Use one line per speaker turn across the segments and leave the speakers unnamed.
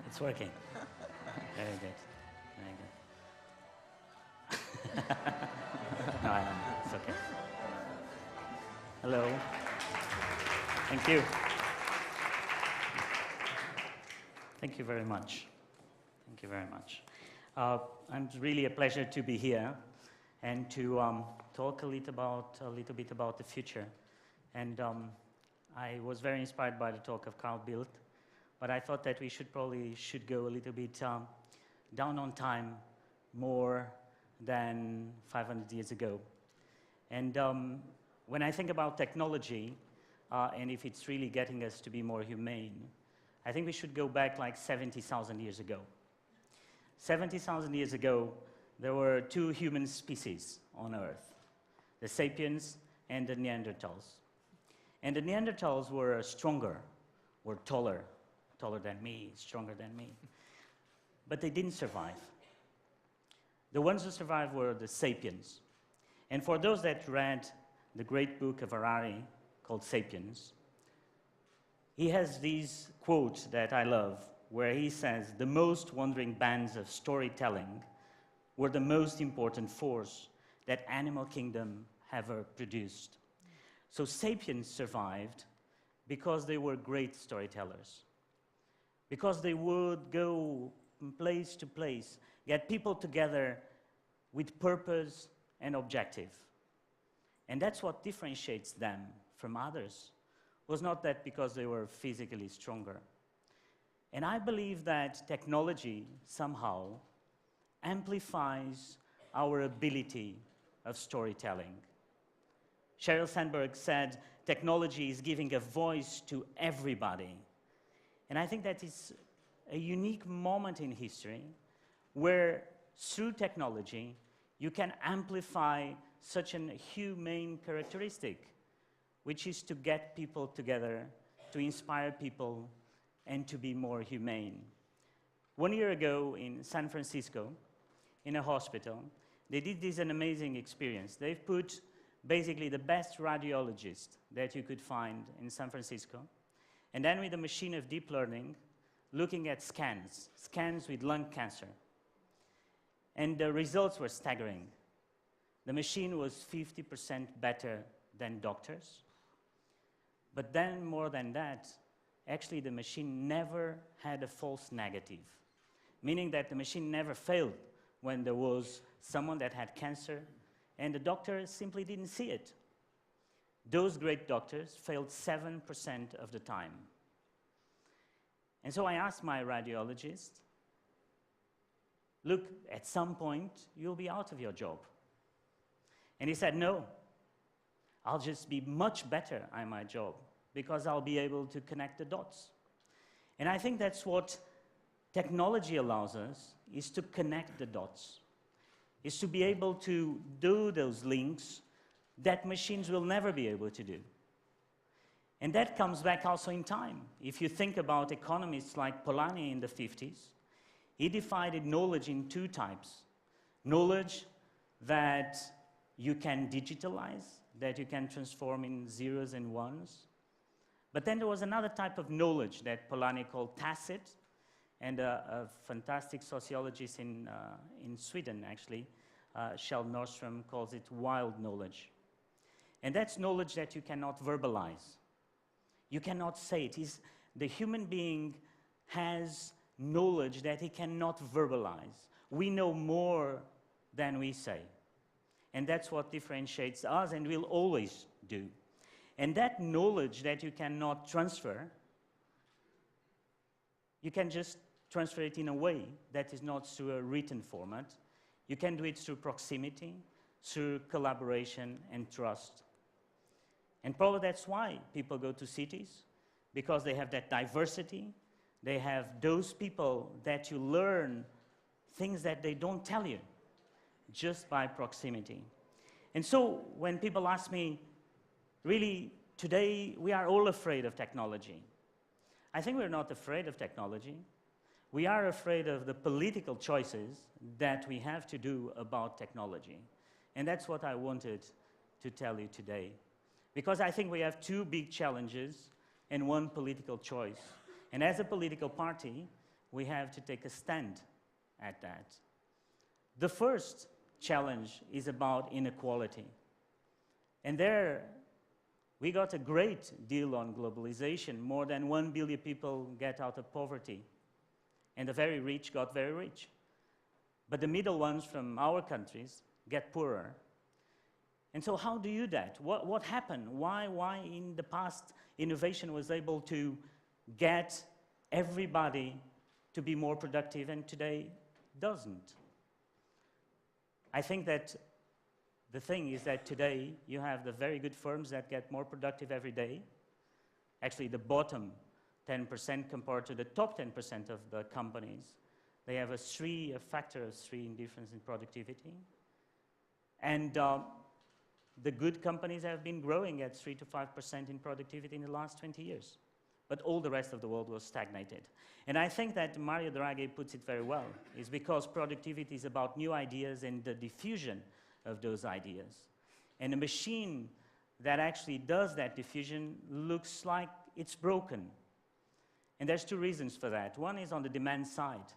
It's working. Very good. Very good. No, it's okay. Hello. Thank you. Thank you very much. Thank you very much. It's really a pleasure to be here and to talk a little bit about the future. And I was very inspired by the talk of Carl Bildt, but I thought that we should go a little bit down on time, more than 500 years ago. And when I think about technology, and if it's really getting us to be more humane, I think we should go back like 70,000 years ago. 70,000 years ago, there were two human species on Earth, the sapiens and the Neanderthals. And the Neanderthals were stronger, were taller than me, stronger than me. But they didn't survive. The ones who survived were the sapiens. And for those that read the great book of Harari called Sapiens, he has these quotes that I love, where he says, the most wandering bands of storytelling were the most important force that animal kingdom ever produced. So sapiens survived because they were great storytellers, because they would go from place to place, get people together with purpose and objective. And that's what differentiates them from others. It was not that because they were physically stronger. And I believe that technology somehow amplifies our ability of storytelling. Sheryl Sandberg said, technology is giving a voice to everybody. And I think that is a unique moment in history where, through technology, you can amplify such a humane characteristic, which is to get people together, to inspire people, and to be more humane. 1 year ago in San Francisco, in a hospital, they did this an amazing experience. They've put basically the best radiologist that you could find in San Francisco, and then with a machine of deep learning, looking at scans with lung cancer. And the results were staggering. The machine was 50% better than doctors. But then, more than that, actually the machine never had a false negative, meaning that the machine never failed when there was someone that had cancer and the doctor simply didn't see it. Those great doctors failed 7% of the time. And so I asked my radiologist, look, at some point you'll be out of your job. And he said, no, I'll just be much better at my job because I'll be able to connect the dots. And I think that's what technology allows us, is to connect the dots, is to be able to do those links that machines will never be able to do. And that comes back also in time. If you think about economists like Polanyi in the 50s, he divided knowledge in two types. Knowledge that you can digitalize, that you can transform in zeros and ones. But then there was another type of knowledge that Polanyi called tacit, and a fantastic sociologist in Sweden, actually, Kjell Nordström, calls it wild knowledge. And that's knowledge that you cannot verbalize. You cannot say it. The human being has knowledge that he cannot verbalize. We know more than we say. And that's what differentiates us and will always do. And that knowledge that you cannot transfer, you can just transfer it in a way that is not through a written format. You can do it through proximity, through collaboration and trust. And probably that's why people go to cities, because they have that diversity. They have those people that you learn things that they don't tell you just by proximity. And so when people ask me, really, today we are all afraid of technology. I think we're not afraid of technology. We are afraid of the political choices that we have to do about technology. And that's what I wanted to tell you today. Because I think we have two big challenges and one political choice. And as a political party, we have to take a stand at that. The first challenge is about inequality. And there, we got a great deal on globalization. More than 1 billion people get out of poverty. And the very rich got very rich. But the middle ones from our countries get poorer. And so how do you do that? What happened? Why in the past innovation was able to get everybody to be more productive and today doesn't? I think that the thing is that today you have the very good firms that get more productive every day. Actually, the bottom 10% compared to the top 10% of the companies, they have a factor of 3 in difference in productivity. And the good companies have been growing at 3 to 5% in productivity in the last 20 years. But all the rest of the world was stagnated. And I think that Mario Draghi puts it very well. It's because productivity is about new ideas and the diffusion of those ideas. And a machine that actually does that diffusion looks like it's broken. And there's 2 reasons for that. One is on the demand side.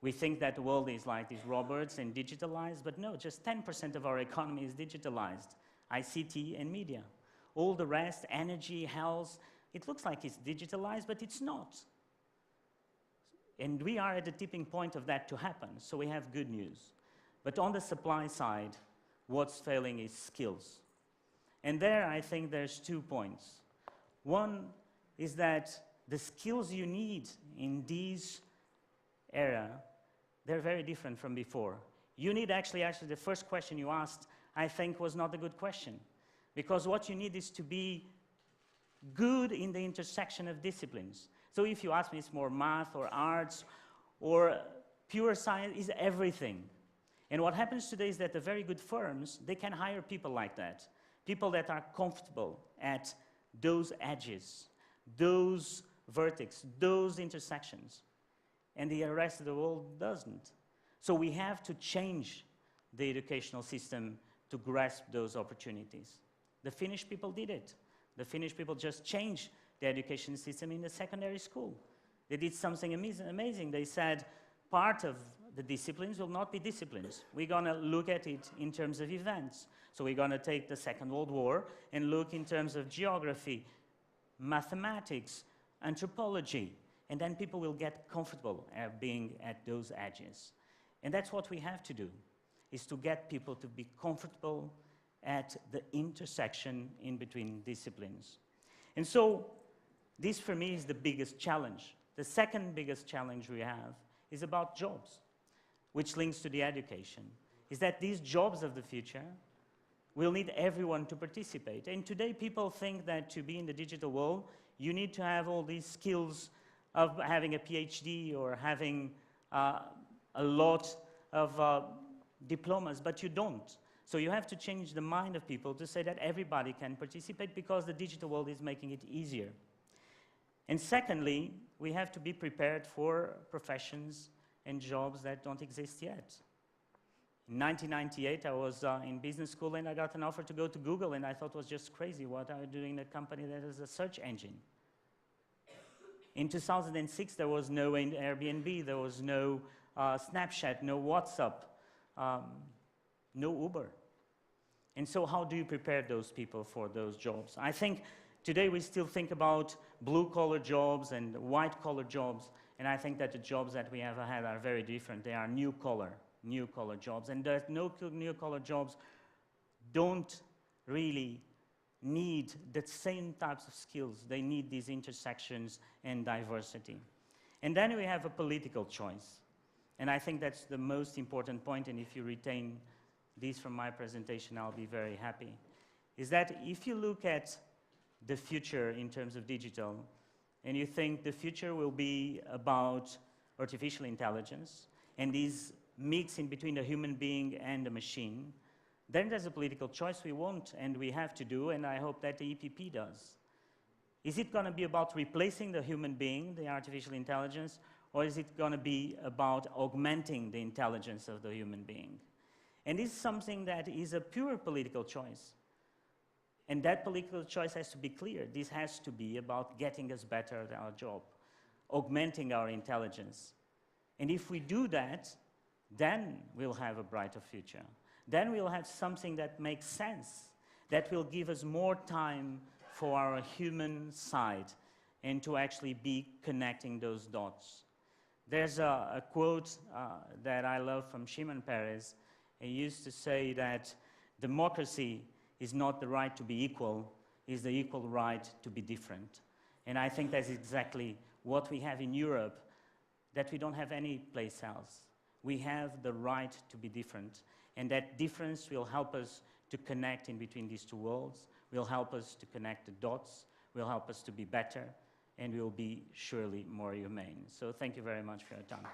We think that the world is like these robots and digitalized, but no, just 10% of our economy is digitalized. ICT and media. All the rest, energy, health, it looks like it's digitalized, but it's not. And we are at the tipping point of that to happen, so we have good news. But on the supply side, what's failing is skills. And there, I think there's 2 points. One is that the skills you need in this era, they're very different from before. You need actually the first question you asked, I think, was not a good question. Because what you need is to be good in the intersection of disciplines. So if you ask me, it's more math or arts or pure science, is everything. And what happens today is that the very good firms, they can hire people like that. People that are comfortable at those edges, those vertices, those intersections. And the rest of the world doesn't. So we have to change the educational system to grasp those opportunities. The Finnish people did it. The Finnish people just changed the education system in the secondary school. They did something amazing. They said part of the disciplines will not be disciplines. We're going to look at it in terms of events. So we're going to take the Second World War and look in terms of geography, mathematics, anthropology, and then people will get comfortable at being at those edges. And that's what we have to do, is to get people to be comfortable at the intersection in between disciplines. And so this, for me, is the biggest challenge. The second biggest challenge we have is about jobs, which links to the education, is that these jobs of the future will need everyone to participate. And today people think that to be in the digital world, you need to have all these skills of having a PhD or having a lot of diplomas, but you don't. So you have to change the mind of people to say that everybody can participate because the digital world is making it easier. And secondly, we have to be prepared for professions and jobs that don't exist yet. In 1998, I was in business school and I got an offer to go to Google, and I thought it was just crazy. What are you doing in a company that is a search engine? In 2006, there was no Airbnb, there was no Snapchat, no WhatsApp, no Uber. And so how do you prepare those people for those jobs? I think today we still think about blue-collar jobs and white-collar jobs, and I think that the jobs that we have had are very different. They are new-collar jobs, and the new-collar jobs don't really need the same types of skills. They need these intersections and diversity. And then we have a political choice. And I think that's the most important point, and if you retain these from my presentation, I'll be very happy, is that if you look at the future in terms of digital, and you think the future will be about artificial intelligence, and these mix in between a human being and a machine, then there's a political choice we want and we have to do, and I hope that the EPP does. Is it going to be about replacing the human being, the artificial intelligence, or is it going to be about augmenting the intelligence of the human being? And this is something that is a pure political choice. And that political choice has to be clear. This has to be about getting us better at our job, augmenting our intelligence, And if we do that, then we'll have a brighter future. Then we'll have something that makes sense, that will give us more time for our human side and to actually be connecting those dots. There's a quote that I love from Shimon Peres. He used to say that democracy is not the right to be equal, it's the equal right to be different. And I think that's exactly what we have in Europe, that we don't have any place else. We have the right to be different, and that difference will help us to connect in between these two worlds, will help us to connect the dots, will help us to be better, and will be surely more humane. So thank you very much for your time.